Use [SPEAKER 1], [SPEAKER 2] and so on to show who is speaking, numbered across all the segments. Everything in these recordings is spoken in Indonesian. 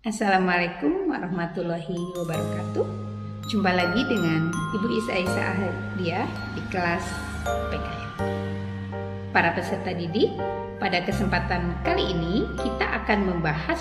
[SPEAKER 1] Assalamualaikum warahmatullahi wabarakatuh. Jumpa lagi dengan Ibu Isa Ahadiah di kelas PKN. Para peserta didik, pada kesempatan kali ini kita akan membahas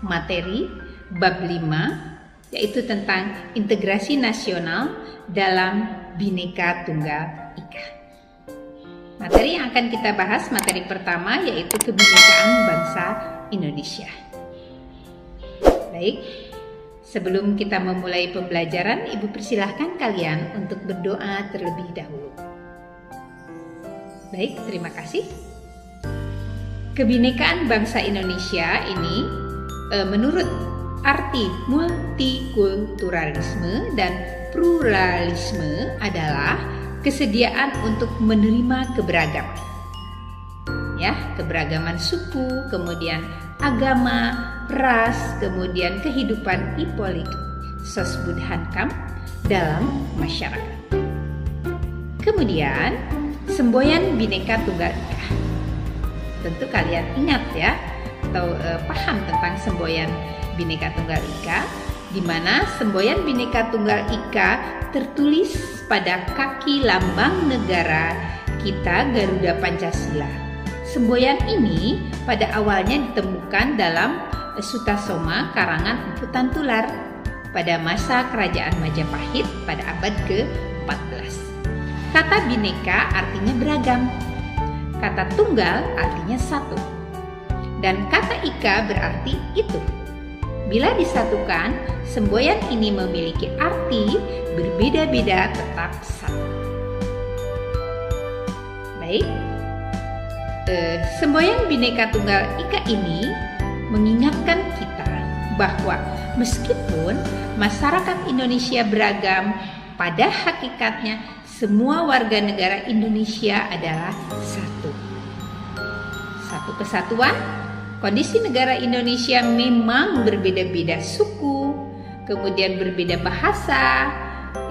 [SPEAKER 1] materi bab 5, yaitu tentang integrasi nasional dalam Bhinneka Tunggal Ika. Materi yang akan kita bahas, materi pertama yaitu kebinekaan bangsa Indonesia. Baik, sebelum kita memulai pembelajaran, Ibu persilahkan kalian untuk berdoa terlebih dahulu. Baik, terima kasih. Kebinekaan bangsa Indonesia ini menurut arti multikulturalisme dan pluralisme adalah kesediaan untuk menerima keberagaman. Ya, keberagaman suku, kemudian agama, ras, kemudian kehidupan ipolik sosbudhankam dalam masyarakat. Kemudian semboyan Bhinneka Tunggal Ika. Tentu kalian ingat ya, atau paham tentang semboyan Bhinneka Tunggal Ika, di mana semboyan Bhinneka Tunggal Ika tertulis pada kaki lambang negara kita, Garuda Pancasila. Semboyan ini pada awalnya ditemukan dalam Sutasoma karangan Empu Tantular pada masa kerajaan Majapahit pada abad ke-14. Kata Bhinneka artinya beragam, kata tunggal artinya satu, dan kata Ika berarti itu. Bila disatukan, semboyan ini memiliki arti berbeda-beda tetap satu. Baik, semboyan Bhinneka Tunggal Ika ini mengingatkan kita bahwa meskipun masyarakat Indonesia beragam, pada hakikatnya semua warga negara Indonesia adalah satu. Satu kesatuan. Kondisi negara Indonesia memang berbeda-beda suku, kemudian berbeda bahasa,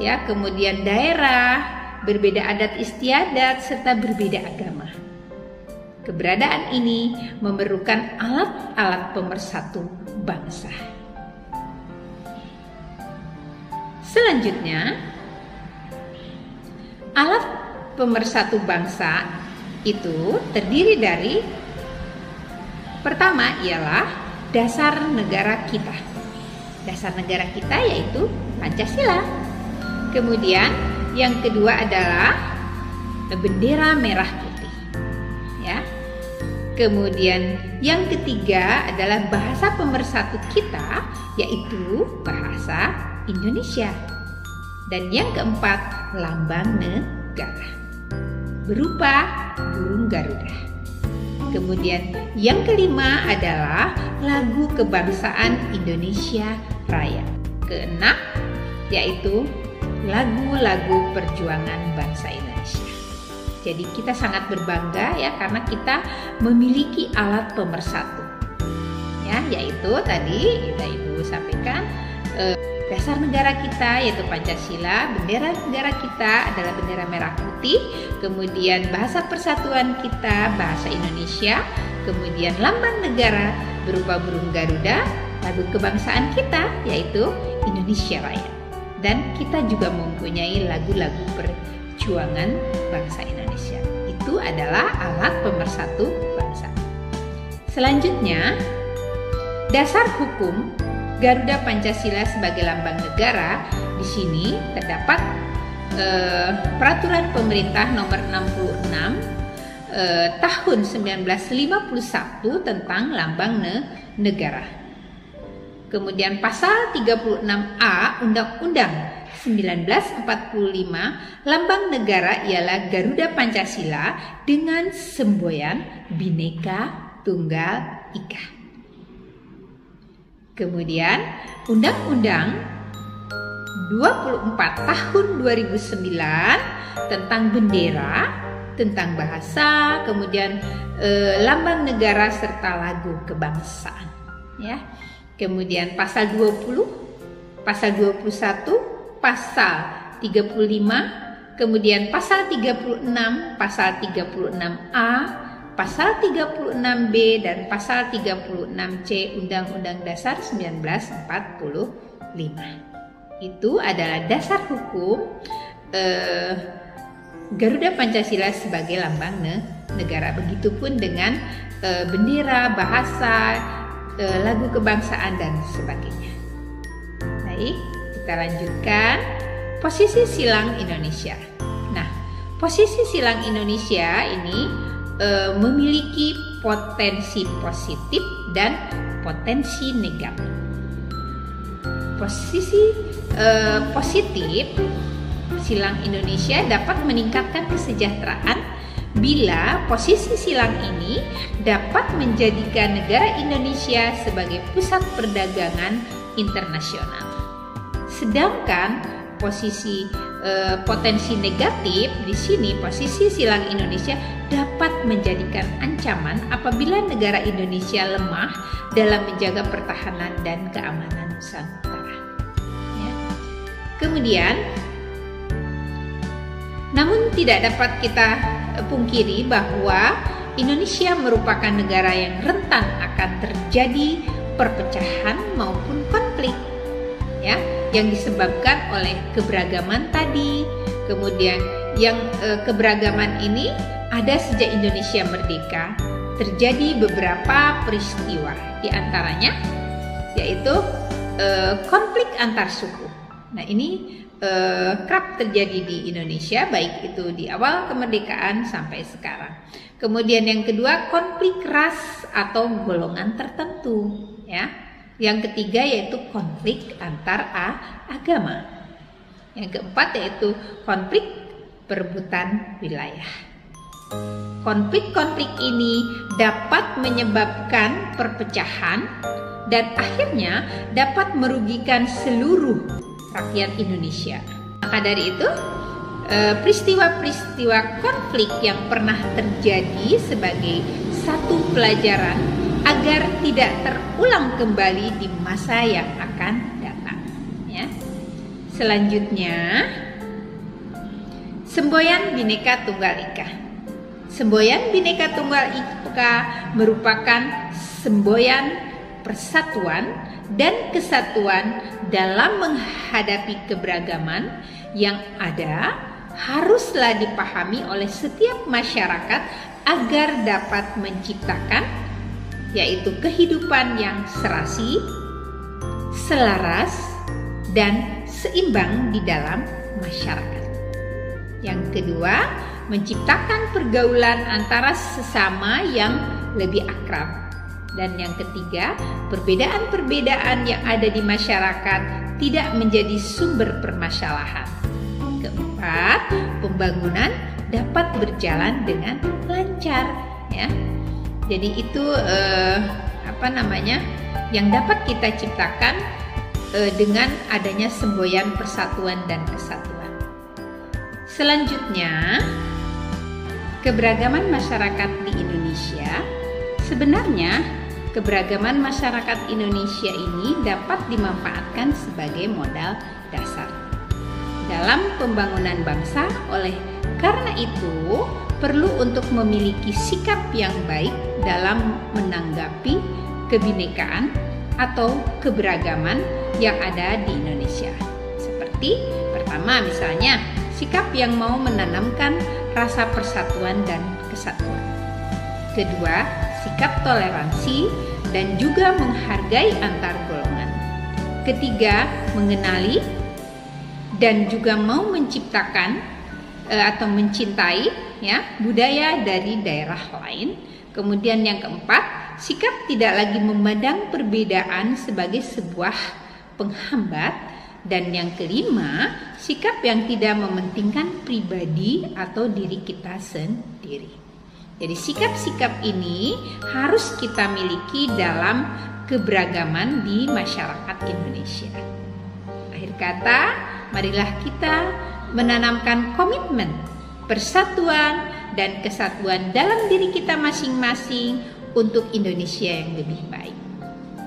[SPEAKER 1] ya, kemudian daerah, berbeda adat istiadat serta berbeda agama. Keberadaan ini memerlukan alat-alat pemersatu bangsa. Selanjutnya, alat pemersatu bangsa itu terdiri dari, pertama ialah dasar negara kita. Dasar negara kita yaitu Pancasila. Kemudian yang kedua adalah bendera merah putih. Ya. Kemudian yang ketiga adalah bahasa pemersatu kita, yaitu bahasa Indonesia. Dan yang keempat, lambang negara berupa burung Garuda. Kemudian yang kelima adalah lagu kebangsaan Indonesia Raya. Keenam, yaitu lagu-lagu perjuangan bangsa Indonesia. Jadi kita sangat berbangga ya, karena kita memiliki alat pemersatu. Ya, yaitu tadi Ibu sampaikan dasar negara kita yaitu Pancasila, bendera negara kita adalah bendera merah putih, kemudian bahasa persatuan kita bahasa Indonesia, kemudian lambang negara berupa burung Garuda, lagu kebangsaan kita yaitu Indonesia Raya. Dan kita juga mempunyai lagu-lagu perjuangan bangsa Indonesia. Itu adalah alat pemersatu bangsa. Selanjutnya, dasar hukum Garuda Pancasila sebagai lambang negara. Di sini terdapat peraturan pemerintah nomor 66 tahun 1951 tentang lambang negara. Kemudian pasal 36A Undang-Undang 1945, lambang negara ialah Garuda Pancasila dengan semboyan Bhinneka Tunggal Ika. Kemudian Undang-Undang 24 tahun 2009 tentang bendera, tentang bahasa, kemudian lambang negara serta lagu kebangsaan. Ya. Kemudian pasal 20, pasal 21, pasal 35, kemudian pasal 36, pasal 36A, pasal 36B dan pasal 36C Undang-Undang Dasar 1945. Itu adalah dasar hukum Garuda Pancasila sebagai lambang negara. Begitupun dengan bendera, bahasa, lagu kebangsaan dan sebagainya. Baik, kita lanjutkan posisi silang Indonesia. Nah, posisi silang Indonesia ini memiliki potensi positif dan potensi negatif. Posisi positif silang Indonesia dapat meningkatkan kesejahteraan bila posisi silang ini dapat menjadikan negara Indonesia sebagai pusat perdagangan internasional. Sedangkan potensi negatif di sini, posisi silang Indonesia dapat menjadikan ancaman apabila negara Indonesia lemah dalam menjaga pertahanan dan keamanan Nusantara. Ya. Kemudian, namun tidak dapat kita pungkiri bahwa Indonesia merupakan negara yang rentan akan terjadi perpecahan maupun konflik, ya, yang disebabkan oleh keberagaman tadi. Kemudian yang keberagaman ini ada sejak Indonesia merdeka. Terjadi beberapa peristiwa, di antaranya yaitu konflik antar suku. Nah, ini kerap terjadi di Indonesia, baik itu di awal kemerdekaan sampai sekarang. Kemudian yang kedua, konflik ras atau golongan tertentu, ya. Yang ketiga yaitu konflik antar agama. Yang keempat yaitu konflik perebutan wilayah. Konflik-konflik ini dapat menyebabkan perpecahan dan akhirnya dapat merugikan seluruh rakyat Indonesia. Maka dari itu, peristiwa-peristiwa konflik yang pernah terjadi sebagai satu pelajaran agar tidak terulang kembali di masa yang akan datang. Ya. Selanjutnya, semboyan Bhinneka Tunggal Ika. Semboyan Bhinneka Tunggal Ika merupakan semboyan persatuan dan kesatuan dalam menghadapi keberagaman yang ada, haruslah dipahami oleh setiap masyarakat agar dapat menciptakan yaitu kehidupan yang serasi, selaras, dan seimbang di dalam masyarakat. Yang kedua, menciptakan pergaulan antara sesama yang lebih akrab. Dan yang ketiga, perbedaan-perbedaan yang ada di masyarakat tidak menjadi sumber permasalahan. Keempat, pembangunan dapat berjalan dengan lancar, ya. Jadi itu yang dapat kita ciptakan dengan adanya semboyan persatuan dan kesatuan. Selanjutnya, keberagaman masyarakat di Indonesia. Sebenarnya keberagaman masyarakat Indonesia ini dapat dimanfaatkan sebagai modal dasar dalam pembangunan bangsa. Oleh karena itu, perlu untuk memiliki sikap yang baik dalam menanggapi kebinekaan atau keberagaman yang ada di Indonesia. Seperti pertama, misalnya sikap yang mau menanamkan rasa persatuan dan kesatuan. Kedua, sikap toleransi dan juga menghargai antar golongan. Ketiga, mengenali dan juga mau menciptakan atau mencintai, ya, budaya dari daerah lain. Kemudian yang keempat, sikap tidak lagi memandang perbedaan sebagai sebuah penghambat. Dan yang kelima, sikap yang tidak mementingkan pribadi atau diri kita sendiri. Jadi sikap-sikap ini harus kita miliki dalam keberagaman di masyarakat Indonesia. Akhir kata, marilah kita menanamkan komitmen persatuan dan kesatuan dalam diri kita masing-masing untuk Indonesia yang lebih baik.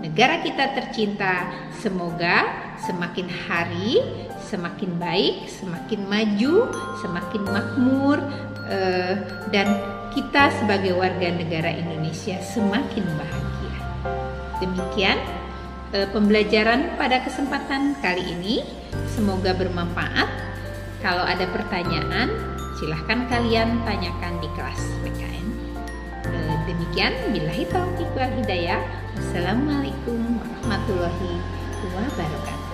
[SPEAKER 1] Negara kita tercinta semoga semakin hari semakin baik, semakin maju, semakin makmur, dan kita sebagai warga negara Indonesia semakin bahagia. Demikian pembelajaran pada kesempatan kali ini. Semoga bermanfaat. Kalau ada pertanyaan, silahkan kalian tanyakan di kelas PKN. Demikian, billahi taufiq wal hidayah. Wassalamualaikum warahmatullahi wabarakatuh.